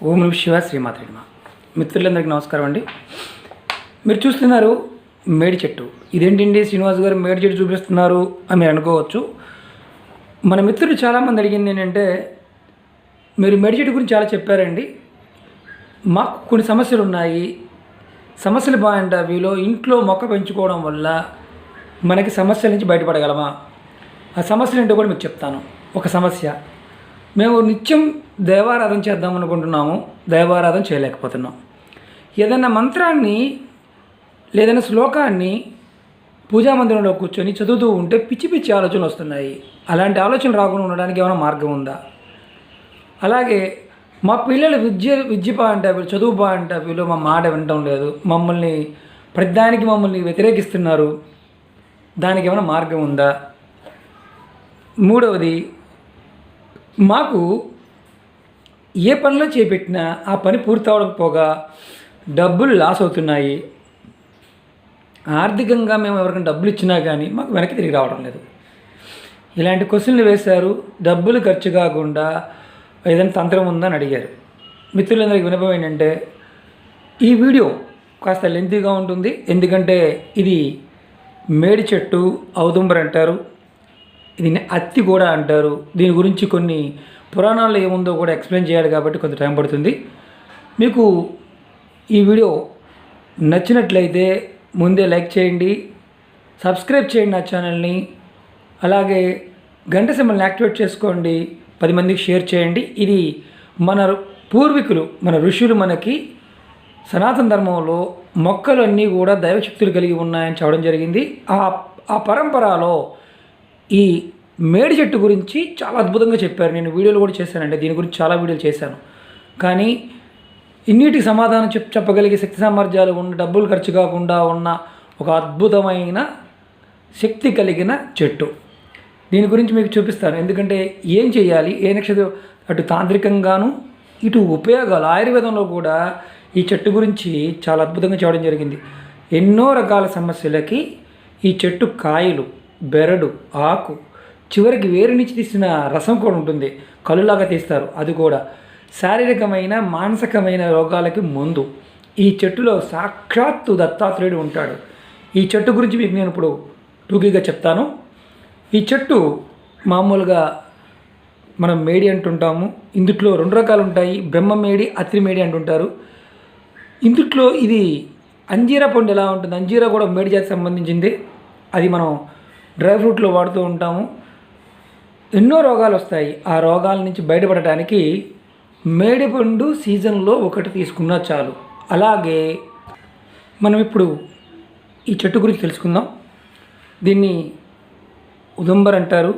ఓం నమః శివాయ శ్రీమాత్రే నమః. మిత్రులందరికీ నమస్కారం అండి. మీరు చూస్తున్నారు మేడి చెట్టు. ఇదేంటండి శ్రీనివాస్ గారు మేడి చెట్టు చూపిస్తున్నారు అని మీరు అనుకోవచ్చు. మన మిత్రులు చాలామంది అడిగింది ఏంటంటే, మీరు మేడి చెట్టు గురించి చాలా చెప్పారండి, మాకు కొన్ని సమస్యలు ఉన్నాయి, సమస్యలు బాగుంటా వీలో ఇంట్లో మొక్క పెంచుకోవడం వల్ల మనకి సమస్యల నుంచి బయటపడగలమా? ఆ సమస్యలు ఏంటో కూడా మీకు చెప్తాను. ఒక సమస్య, మేము నిత్యం దైవారాధన చేద్దాం అనుకుంటున్నాము, దైవారాధన చేయలేకపోతున్నాం. ఏదైనా మంత్రాన్ని లేదైనా శ్లోకాన్ని పూజామందిరంలో కూర్చొని చదువుతూ ఉంటే పిచ్చి పిచ్చి ఆలోచనలు వస్తున్నాయి. అలాంటి ఆలోచనలు రాకుండా ఉండడానికి ఏమైనా మార్గం ఉందా? అలాగే మా పిల్లలు విద్య బాగుంటే చదువు బాగుంటే వీళ్ళు మా మాట వినటం లేదు, మమ్మల్ని ప్రతిదానికి మమ్మల్ని వ్యతిరేకిస్తున్నారు, దానికి ఏమైనా మార్గం ఉందా? మూడవది, మాకు ఏ పనిలో చేపెట్టినా ఆ పని పూర్తి అవకపోగా డబ్బులు లాస్ అవుతున్నాయి. ఆర్థికంగా మేము ఎవరికైనా డబ్బులు ఇచ్చినా కానీ మాకు వెనక్కి తిరిగి రావడం లేదు. ఇలాంటి క్వశ్చన్లు వేశారు. డబ్బులు ఖర్చు కాకుండా ఏదైనా తంత్రం ఉందని అడిగారు. మిత్రులందరికీ వినపం ఏంటంటే, ఈ వీడియో కాస్త లెంతీగా ఉంటుంది. ఎందుకంటే ఇది మేడి చెట్టు, ఔదుంబర్ అంటారు, దీన్ని అత్తి కూడా అంటారు. దీని గురించి కొన్ని పురాణాల్లో ఏముందో కూడా ఎక్స్ప్లెయిన్ చేయాలి కాబట్టి కొంత టైం పడుతుంది. మీకు ఈ వీడియో నచ్చినట్లయితే ముందే లైక్ చేయండి, సబ్స్క్రైబ్ చేయండి నా ఛానల్ని, అలాగే గంట సింబల్ని యాక్టివేట్ చేసుకోండి, 10 మందికి షేర్ చేయండి. ఇది మన పూర్వీకులు, మన ఋషులు మనకి సనాతన ధర్మంలో మొక్కలు అన్నీ కూడా దైవశక్తులు కలిగి ఉన్నాయని చెప్పడం జరిగింది. ఆ పరంపరలో ఈ మేడి చెట్టు గురించి చాలా అద్భుతంగా చెప్పారు. నేను వీడియోలు కూడా చేశానండి, దీని గురించి చాలా వీడియోలు చేశాను. కానీ ఇన్నిటికి సమాధానం చెప్పగలిగే శక్తి సామర్థ్యాలు ఉన్న, డబ్బులు ఖర్చు కాకుండా ఉన్న ఒక అద్భుతమైన శక్తి కలిగిన చెట్టు. దీని గురించి మీకు చూపిస్తాను. ఎందుకంటే ఏం చేయాలి, ఏ నక్షత్రం, అటు తాంత్రికంగాను ఇటు ఉపయోగాలు, ఆయుర్వేదంలో కూడా ఈ చెట్టు గురించి చాలా అద్భుతంగా చెప్పడం జరిగింది. ఎన్నో రకాల సమస్యలకి ఈ చెట్టు కాయలు, బెరడు, ఆకు, చివరికి వేరు నుంచి తీసిన రసం కూడా ఉంటుంది, కలులాగా తీస్తారు. అది కూడా శారీరకమైన మానసికమైన రోగాలకి మందు. ఈ చెట్టులో సాక్షాత్తు దత్తాత్రేయుడు ఉంటాడు. ఈ చెట్టు గురించి మీకు నేను ఇప్పుడు టూకీగా చెప్తాను. ఈ చెట్టు మామూలుగా మనం మేడి అంటుంటాము. ఇందుట్లో 2 రకాలు ఉంటాయి, బ్రహ్మ మేడి, అత్రి మేడి అంటుంటారు. ఇందుట్లో ఇది అంజీరా పండు ఎలా ఉంటుంది, అంజీరా కూడా మేడి జాతికి సంబంధించింది. అది మనం డ్రై ఫ్రూట్లో వాడుతూ ఉంటాము. ఎన్నో రోగాలు వస్తాయి. ఆ రోగాల నుంచి బయటపడటానికి మేడిపండు సీజన్లో ఒకటి తీసుకున్నా చాలు. అలాగే మనం ఇప్పుడు ఈ చెట్టు గురించి తెలుసుకుందాం. దీన్ని ఉదంబర్ అంటారు,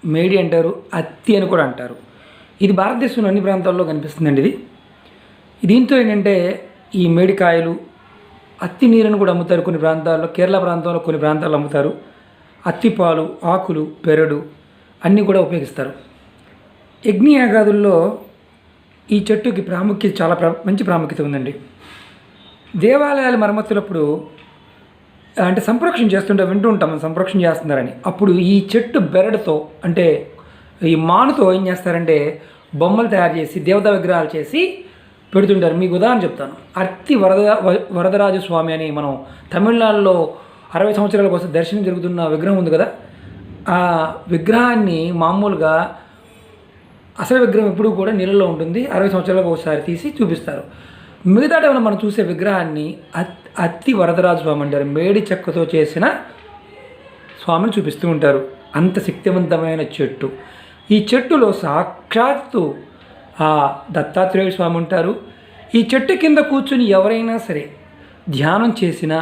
మేడి అంటారు, అత్తి అని కూడా అంటారు. ఇది భారతదేశంలో అన్ని ప్రాంతాల్లో కనిపిస్తుందండి. దీంతో ఏంటంటే ఈ మేడికాయలు, అత్తి నీరుని కూడా అమ్ముతారు కొన్ని ప్రాంతాల్లో. కేరళ ప్రాంతంలో కొన్ని ప్రాంతాల్లో అమ్ముతారు. అత్తిపాలు, ఆకులు, పెరడు అన్నీ కూడా ఉపయోగిస్తారు. యజ్ఞయాగాదుల్లో ఈ చెట్టుకి ప్రాముఖ్యత, చాలా మంచి ప్రాముఖ్యత ఉందండి. దేవాలయాల మరమ్మతులప్పుడు అంటే సంప్రోక్షణ చేస్తుంటే వింటూ ఉంటాం, సంప్రోక్షణ చేస్తున్నారని. అప్పుడు ఈ చెట్టు బెరడుతో, అంటే ఈ మానుతో ఏం చేస్తారంటే బొమ్మలు తయారు చేసి, దేవతా విగ్రహాలు చేసి పెడుతుంటారు. మీకు ఉదాహరణ చెప్తాను. అత్తి వరదరాజ స్వామి అని మనం తమిళనాడులో 60 సంవత్సరాల కోసం దర్శనం జరుగుతున్న విగ్రహం ఉంది కదా, ఆ విగ్రహాన్ని మామూలుగా అసలు విగ్రహం ఎప్పుడూ కూడా నీళ్ళలో ఉంటుంది. 60 సంవత్సరాలకు ఒకసారి తీసి చూపిస్తారు. మిగతా టైంలో మనం చూసే విగ్రహాన్ని అత్తి వరదరాజ స్వామి అంటారు. మేడి చెక్కతో చేసిన స్వామిని చూపిస్తూ ఉంటారు. అంత శక్తివంతమైన చెట్టు. ఈ చెట్టులో సాక్షాత్తు ఆ దత్తాత్రేయుడు స్వామి ఉంటారు. ఈ చెట్టు కింద కూర్చుని ఎవరైనా సరే ధ్యానం చేసినా,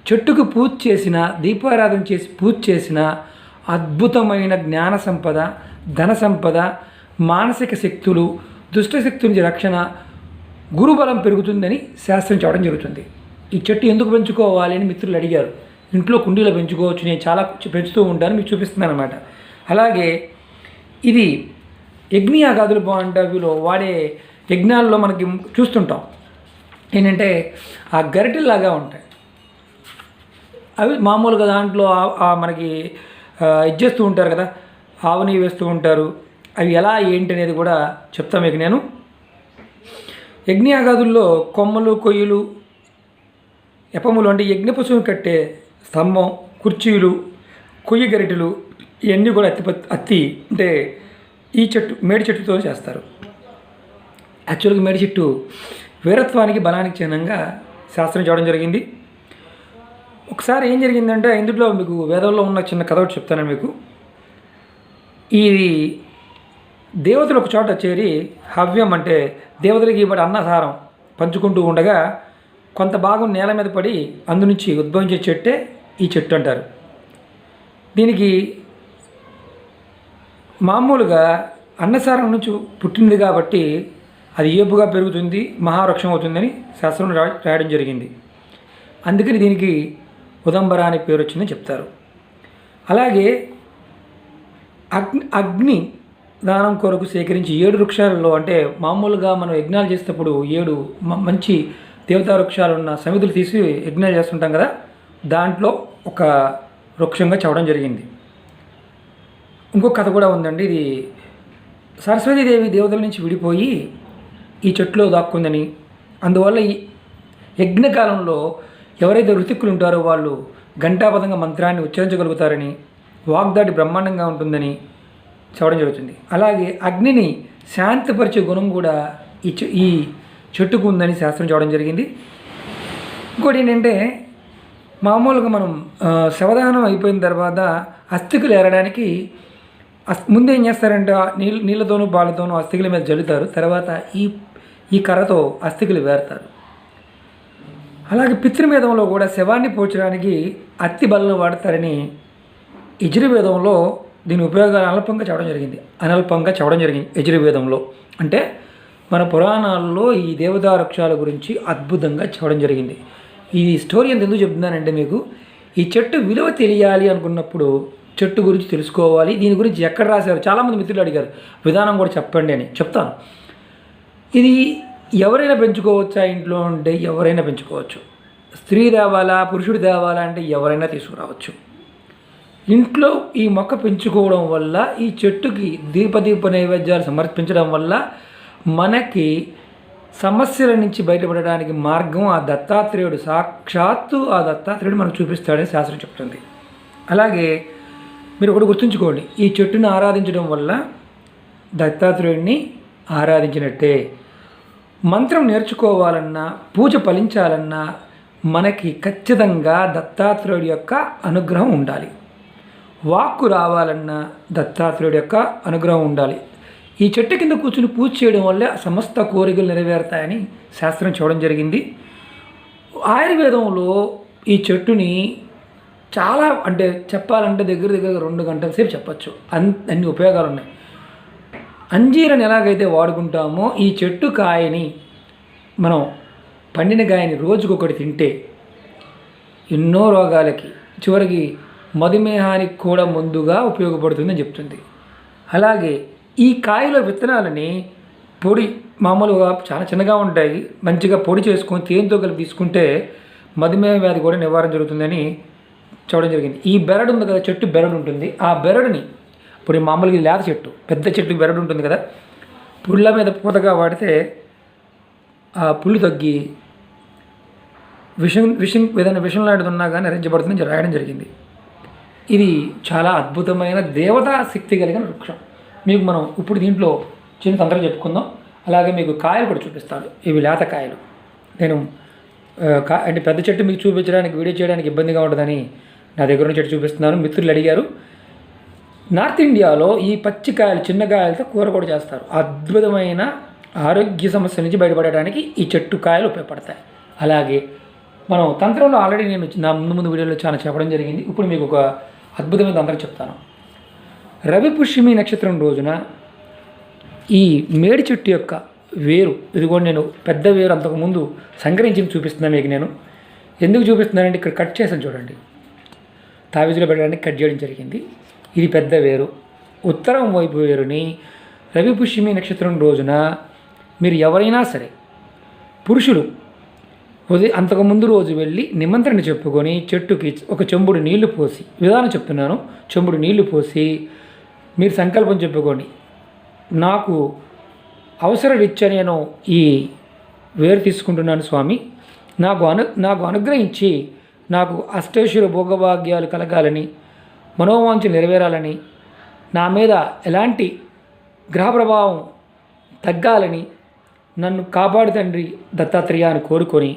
చెట్టుకు పూజ చేసిన, దీపారాధన చేసి పూజ చేసిన అద్భుతమైన జ్ఞాన సంపద, ధన సంపద, మానసిక శక్తులు, దుష్టశక్తుల నుంచి రక్షణ, గురుబలం పెరుగుతుందని శాస్త్రం చెప్పడం జరుగుతుంది. ఈ చెట్టు ఎందుకు పెంచుకోవాలి అని మిత్రులు అడిగారు. ఇంట్లో కుండీలో పెంచుకోవచ్చు, నేను చాలా పెంచుతూ ఉంటాను, మీకు చూపిస్తున్నాను అనమాట. అలాగే ఇది యజ్ఞయాగాదులు బాగుంటావిలో వాడే యజ్ఞాల్లో మనకి చూస్తుంటాం ఏంటంటే ఆ గరిటెల్లాగా ఉంటాయి. అవి మామూలుగా దాంట్లో మనకి ఇది చేస్తూ ఉంటారు కదా, ఆవు నెయ్యి వేస్తూ ఉంటారు. అవి ఎలా ఏంటి అనేది కూడా చెప్తాను మీకు నేను. యజ్ఞయాగాదుల్లో కొమ్మలు కొయ్యలు ఎపములు అంటే యజ్ఞ పశువుని కట్టే స్తంభం, కుర్చీలు, కొయ్య గరిటెలు ఇవన్నీ కూడా అత్తి అంటే ఈ చెట్టు మేడి చెట్టుతో చేస్తారు. యాక్చువల్గా మేడి చెట్టు వీరత్వానికి బలానికి చిహ్నంగా శాస్త్రం చేయడం జరిగింది. ఒకసారి ఏం జరిగిందంటే ఇందులో మీకు వేదంలో ఉన్న చిన్న కథ ఒకటి చెప్తాను మీకు. ఈ దేవతలు ఒక చోట చేరి హవ్యం అంటే దేవతలకి ఇవ్వబడి అన్నసారం పంచుకుంటూ ఉండగా కొంత భాగం నేల మీద పడి అందు నుంచి ఉద్భవించే చెట్టే ఈ చెట్టు అంటారు. దీనికి మామూలుగా అన్నసారం నుంచి పుట్టింది కాబట్టి అది ఏపుగా పెరుగుతుంది, మహావృక్షం అవుతుందని శాస్త్రం రాయడం జరిగింది. అందుకని దీనికి ఉదంబర అనే పేరు వచ్చిందని చెప్తారు. అలాగే అగ్ని దానం కొరకు సేకరించి 7 వృక్షాలలో అంటే మామూలుగా మనం యజ్ఞాలు చేసేటప్పుడు 7 మంచి దేవతా వృక్షాలు ఉన్న సమితులు తీసి యజ్ఞాలు చేస్తుంటాం కదా, దాంట్లో ఒక వృక్షంగా చెప్పడం జరిగింది. ఇంకొక కథ కూడా ఉందండి. ఇది సరస్వతీదేవి దేవతల నుంచి విడిపోయి ఈ చెట్టులో దాక్కుందని, అందువల్ల ఈ యజ్ఞకాలంలో ఎవరైతే ఋతిక్కులు ఉంటారో వాళ్ళు ఘంటాపథంగా మంత్రాన్ని ఉచ్చరించగలుగుతారని, వాగ్దాటి బ్రహ్మాండంగా ఉంటుందని చెప్పడం జరుగుతుంది. అలాగే అగ్నిని శాంతిపరిచే గుణం కూడా ఈ చెట్టుకు ఉందని శాస్త్రం చెప్పడం జరిగింది. ఇంకోటి ఏంటంటే మామూలుగా మనం శవదానం అయిపోయిన తర్వాత అస్థికులు ఏరడానికి ముందు ఏం చేస్తారంటే నీళ్ళతోనూ బాళ్ళతోనూ అస్థికుల మీద జల్లుతారు, తర్వాత ఈ కర్రతో అస్థికులు వేరుతారు. అలాగే పితృవేదంలో కూడా శవాన్ని పోర్చడానికి అత్తి బలను వాడతారని యజుర్వేదంలో దీని ఉపయోగాలు అనల్పంగా చెప్పడం జరిగింది యజుర్వేదంలో. అంటే మన పురాణాల్లో ఈ దేవతా వృక్షాల గురించి అద్భుతంగా చెప్పడం జరిగింది. ఈ స్టోరీ ఎంత ఎందుకు చెప్తున్నానంటే మీకు ఈ చెట్టు విలువ తెలియాలి అనుకున్నప్పుడు చెట్టు గురించి తెలుసుకోవాలి. దీని గురించి ఎక్కడ రాశారు, చాలామంది మిత్రులు అడిగారు విధానం కూడా చెప్పండి అని. చెప్తాను. ఇది ఎవరైనా పెంచుకోవచ్చా ఇంట్లో అంటే ఎవరైనా పెంచుకోవచ్చు. స్త్రీ తేవాలా పురుషుడు తేవాలా అంటే ఎవరైనా తీసుకురావచ్చు. ఇంట్లో ఈ మొక్క పెంచుకోవడం వల్ల ఈ చెట్టుకి దీప నైవేద్యాలు సమర్పించడం వల్ల మనకి సమస్యల నుంచి బయటపడడానికి మార్గం ఆ దత్తాత్రేయుడు, సాక్షాత్తు ఆ దత్తాత్రేయుడు మనకు చూపిస్తాడని శాస్త్రం చెప్తుంది. అలాగే మీరు ఒకటి గుర్తుంచుకోండి, ఈ చెట్టుని ఆరాధించడం వల్ల దత్తాత్రేయుడిని ఆరాధించినట్టే. మంత్రం నేర్చుకోవాలన్నా పూజ ఫలించాలన్నా మనకి ఖచ్చితంగా దత్తాత్రేయుడి యొక్క అనుగ్రహం ఉండాలి. వాక్కు రావాలన్నా దత్తాత్రేయుడి యొక్క అనుగ్రహం ఉండాలి. ఈ చెట్టు కింద కూర్చుని పూజ చేయడం వల్లే సమస్త కోరికలు నెరవేరుతాయని శాస్త్రం చూడడం జరిగింది. ఆయుర్వేదంలో ఈ చెట్టుని చాలా అంటే చెప్పాలంటే దగ్గర 2 గంటల సేపు చెప్పచ్చు. అన్ని ఉపయోగాలు ఉన్నాయి. అంజీరని ఎలాగైతే వాడుకుంటామో ఈ చెట్టు కాయని మనం పండిన కాయని రోజుకొకటి తింటే ఎన్నో రోగాలకి చివరికి మధుమేహానికి కూడా ముందుగా ఉపయోగపడుతుందని చెప్తుంది. అలాగే ఈ కాయలో విత్తనాలని పొడి మామూలుగా చాలా చిన్నగా ఉంటాయి, మంచిగా పొడి చేసుకొని తేనెతో కలిపి తీసుకుంటే మధుమేహ వ్యాధి కూడా నివారణ జరుగుతుందని చూడడం జరిగింది. ఈ బెరడు ఉంది కదా, చెట్టు బెరడు ఉంటుంది. ఆ బెరడుని ఇప్పుడు మామూలుగా లేత చెట్టు, పెద్ద చెట్టు బెరడు ఉంటుంది కదా, పుల్ల మీద పూతగా వాడితే ఆ పుల్లు తగ్గి ఏదైనా విషం లాంటిది ఉన్నా కానీ హరించబడుతుందని రాయడం జరిగింది. ఇది చాలా అద్భుతమైన దేవతా శక్తి కలిగిన వృక్షం. మీకు మనం ఇప్పుడు దీంట్లో చిన్న తంత్రం చెప్పుకుందాం. అలాగే మీకు కాయలు కూడా చూపిస్తాను. ఇవి లేత కాయలు. నేను అంటే పెద్ద చెట్టు మీకు చూపించడానికి వీడియో చేయడానికి ఇబ్బందిగా ఉంటుందని నా దగ్గర ఉన్న చెట్టు చూపిస్తున్నాను. మిత్రులు అడిగారు. నార్త్ ఇండియాలో ఈ పచ్చి కాయలు చిన్న కాయలతో కూర కూడా చేస్తారు. అద్భుతమైన ఆరోగ్య సమస్యల నుంచి బయటపడడానికి ఈ చెట్టు కాయలు ఉపయోగపడతాయి. అలాగే మనం తంత్రంలో ఆల్రెడీ నేను నా ముందు వీడియోలో చాలా చెప్పడం జరిగింది. ఇప్పుడు మీకు ఒక అద్భుతమైన తంత్రం చెప్తాను. రవి పుష్యమి నక్షత్రం రోజున ఈ మేడి చెట్టు యొక్క వేరు, ఇదిగోండి నేను పెద్ద వేరు అంతకుముందు సంగ్రహించి చూపిస్తున్నాను మీకు. నేను ఎందుకు చూపిస్తున్నానంటే ఇక్కడ కట్ చేసాను చూడండి, తావీజులో పెట్టడానికి కట్ చేయడం జరిగింది. ఇది పెద్ద వేరు. ఉత్తరం వైపు వేరుని రవి పుష్యమి నక్షత్రం రోజున మీరు ఎవరైనా సరే పురుషులు అంతకుముందు రోజు వెళ్ళి నిమంత్రణ చెప్పుకొని చెట్టుకి ఒక చెంబుడు నీళ్లు పోసి, విధానం చెప్తున్నాను, చెంబుడు నీళ్లు పోసి మీరు సంకల్పం చెప్పుకోండి. నాకు అవసరరీత్యా నేను ఈ వేరు తీసుకుంటున్నాను స్వామి. నాకు అనుగ్రహించి నాకు అష్టైశ్వర్య భోగభాగ్యాలు కలగాలని, మనోవాంఛలు నెరవేరాలని, నా మీద ఎలాంటి గ్రహ ప్రభావం తగ్గాలని నన్ను కాపాడు తండ్రి దత్తాత్రేయ అని కోరుకొని,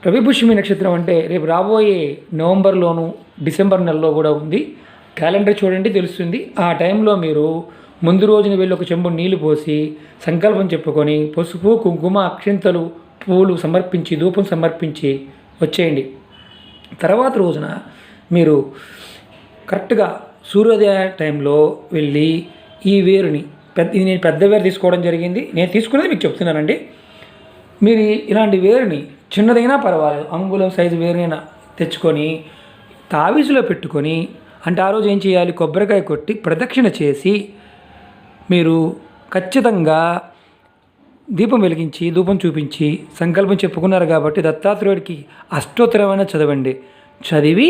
రవిపుష్యమి నక్షత్రం అంటే రేపు రాబోయే నవంబర్లోను డిసెంబర్ నెలలో కూడా ఉంది. క్యాలెండర్ చూడండి తెలుస్తుంది. ఆ టైంలో మీరు ముందు రోజున వెళ్ళి ఒక చెంబు నీళ్లు పోసి సంకల్పం చెప్పుకొని పసుపు కుంకుమ అక్షింతలు పూలు సమర్పించి ధూపం సమర్పించి వచ్చేయండి. తర్వాత రోజున మీరు కరెక్ట్గా సూర్యోదయ టైంలో వెళ్ళి ఈ వేరుని ఇది నేను పెద్ద వేరు తీసుకోవడం జరిగింది. నేను తీసుకున్నది మీకు చెప్తున్నానండి. మీరు ఇలాంటి వేరుని చిన్నదైనా పర్వాలేదు, అంగుళం సైజు వేరునైనా తెచ్చుకొని తావీజులో పెట్టుకొని, అంటే ఆ రోజు ఏం చేయాలి, కొబ్బరికాయ కొట్టి ప్రదక్షిణ చేసి మీరు ఖచ్చితంగా దీపం వెలిగించి ధూపం చూపించి సంకల్పం చెప్పుకున్నారు కాబట్టి దత్తాత్రేయుడికి అష్టోత్తరమైన చదవండి. చదివి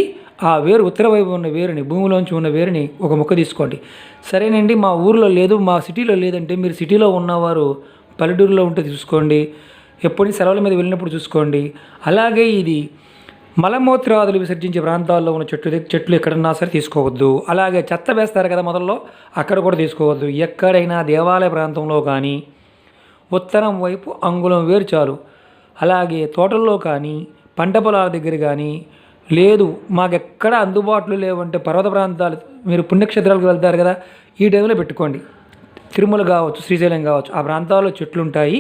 ఆ వేరు ఉత్తర వైపు ఉన్న వేరుని, భూమిలోంచి ఉన్న వేరుని ఒక ముక్క తీసుకోండి. సరేనండి, మా ఊర్లో లేదు, మా సిటీలో లేదంటే మీరు సిటీలో ఉన్నవారు పల్లెటూరులో ఉంటే చూసుకోండి, ఎప్పుడు సెలవుల మీద వెళ్ళినప్పుడు చూసుకోండి. అలాగే ఇది మలమూత్రాదులు విసర్జించే ప్రాంతాల్లో ఉన్న చెట్లు ఎక్కడన్నా సరే తీసుకోవద్దు. అలాగే చెత్త వేస్తారు కదా మొదల్లో, అక్కడ కూడా తీసుకోవద్దు. ఎక్కడైనా దేవాలయ ప్రాంతంలో కానీ ఉత్తరం వైపు అంగుళం వేరు చాలు. అలాగే తోటల్లో కానీ పంట పొలాల దగ్గర కానీ లేదు, మాకెక్కడ అందుబాటులో లేవంటే పర్వత ప్రాంతాలు, మీరు పుణ్యక్షేత్రాలకు వెళ్తారు కదా, ఈ టైంలో పెట్టుకోండి. తిరుమల కావచ్చు, శ్రీశైలం కావచ్చు, ఆ ప్రాంతాల్లో చెట్లు ఉంటాయి.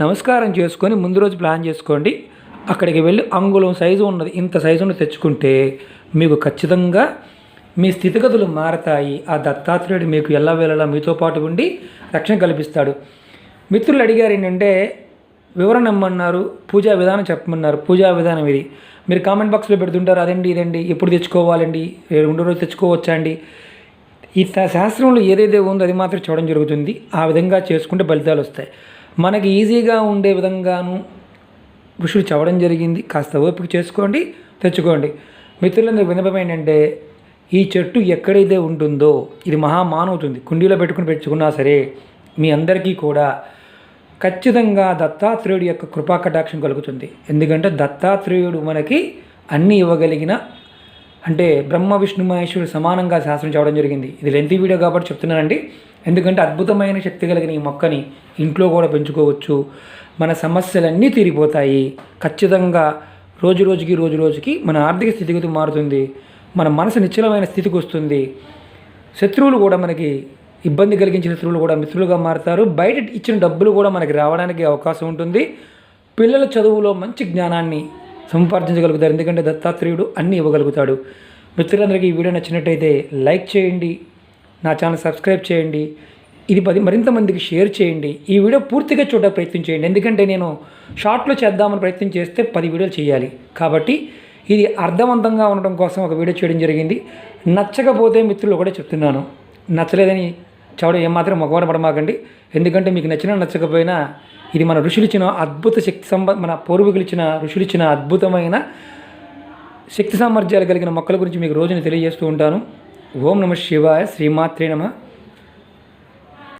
నమస్కారం చేసుకొని ముందు రోజు ప్లాన్ చేసుకోండి. అక్కడికి వెళ్ళి అంగుళం సైజు ఉన్నది, ఇంత సైజు ఉన్నది తెచ్చుకుంటే మీకు ఖచ్చితంగా మీ స్థితిగతులు మారతాయి. ఆ దత్తాత్రేయుడు మీకు ఎల్లవేళలా మీతో పాటు ఉండి రక్షణ కల్పిస్తాడు. మిత్రులు అడిగారు ఏంటంటే వివరణ ఇమ్మన్నారు, పూజా విధానం చెప్పమన్నారు. పూజా విధానం ఇది మీరు కామెంట్ బాక్స్లో పెడుతుంటారు, అదండి ఇదండి ఎప్పుడు తెచ్చుకోవాలండి, 2 రోజులు తెచ్చుకోవచ్చా అండి. ఈ శాస్త్రంలో ఏదైతే ఉందో అది మాత్రం చూడడం జరుగుతుంది. ఆ విధంగా చేసుకుంటే ఫలితాలు వస్తాయి. మనకి ఈజీగా ఉండే విధంగాను ఋషులు చెప్పడం జరిగింది. కాస్త ఓపిక చేసుకోండి, తెచ్చుకోండి. మిత్రులందరూ విన్నపం ఏంటంటే ఈ చెట్టు ఎక్కడైతే ఉంటుందో ఇది మహామానవుతుంది. కుండీలో పెట్టుకున్నా సరే మీ అందరికీ కూడా ఖచ్చితంగా దత్తాత్రేయుడి యొక్క కృపా కటాక్షం కలుగుతుంది. ఎందుకంటే దత్తాత్రేయుడు మనకి అన్నీ ఇవ్వగలిగిన, అంటే బ్రహ్మ విష్ణు మహేశ్వరుడు సమానంగా శాస్త్రం చెప్పడం జరిగింది. ఇది లెంతీ వీడియో కాబట్టి చెప్తున్నానండి. ఎందుకంటే అద్భుతమైన శక్తి కలిగిన ఈ మొక్కని ఇంట్లో కూడా పెంచుకోవచ్చు. మన సమస్యలన్నీ తీరిపోతాయి. ఖచ్చితంగా రోజు రోజుకి మన ఆర్థిక స్థితిగతి మారుతుంది. మన మనసు నిశ్చలమైన స్థితికి వస్తుంది. శత్రువులు కూడా మనకి ఇబ్బంది కలిగించిన శత్రువులు కూడా మిత్రులుగా మారుతారు. బయట ఇచ్చిన డబ్బులు కూడా మనకి రావడానికి అవకాశం ఉంటుంది. పిల్లల చదువులో మంచి జ్ఞానాన్ని సంపాదించగలుగుతారు. ఎందుకంటే దత్తాత్రేయుడు అన్నీ ఇవ్వగలుగుతాడు. మిత్రులందరికీ ఈ వీడియో నచ్చినట్టయితే లైక్ చేయండి, నా ఛానల్ సబ్స్క్రైబ్ చేయండి, ఇది మరింత మందికి షేర్ చేయండి. ఈ వీడియో పూర్తిగా చూడడానికి ప్రయత్నం చేయండి. ఎందుకంటే నేను షార్ట్లో చేద్దామని ప్రయత్నం చేస్తే 10 వీడియోలు చేయాలి. కాబట్టి ఇది అర్థవంతంగా ఉండడం కోసం ఒక వీడియో చేయడం జరిగింది. నచ్చకపోతే మిత్రులు కూడా చెప్తున్నాను, నచ్చలేదని చూడడం ఏమాత్రం మొగవాడ పడమాకండి. ఎందుకంటే మీకు నచ్చకపోయినా ఇది మన ఋషులు ఇచ్చిన అద్భుత శక్తి మన పూర్వీకులు ఇచ్చిన ఋషులు ఇచ్చిన అద్భుతమైన శక్తి సామర్థ్యాలు కలిగిన మొక్కల గురించి మీకు రోజుని తెలియజేస్తూ ఉంటాను. ఓం నమః శివాయ, శ్రీమాత్రే నమః.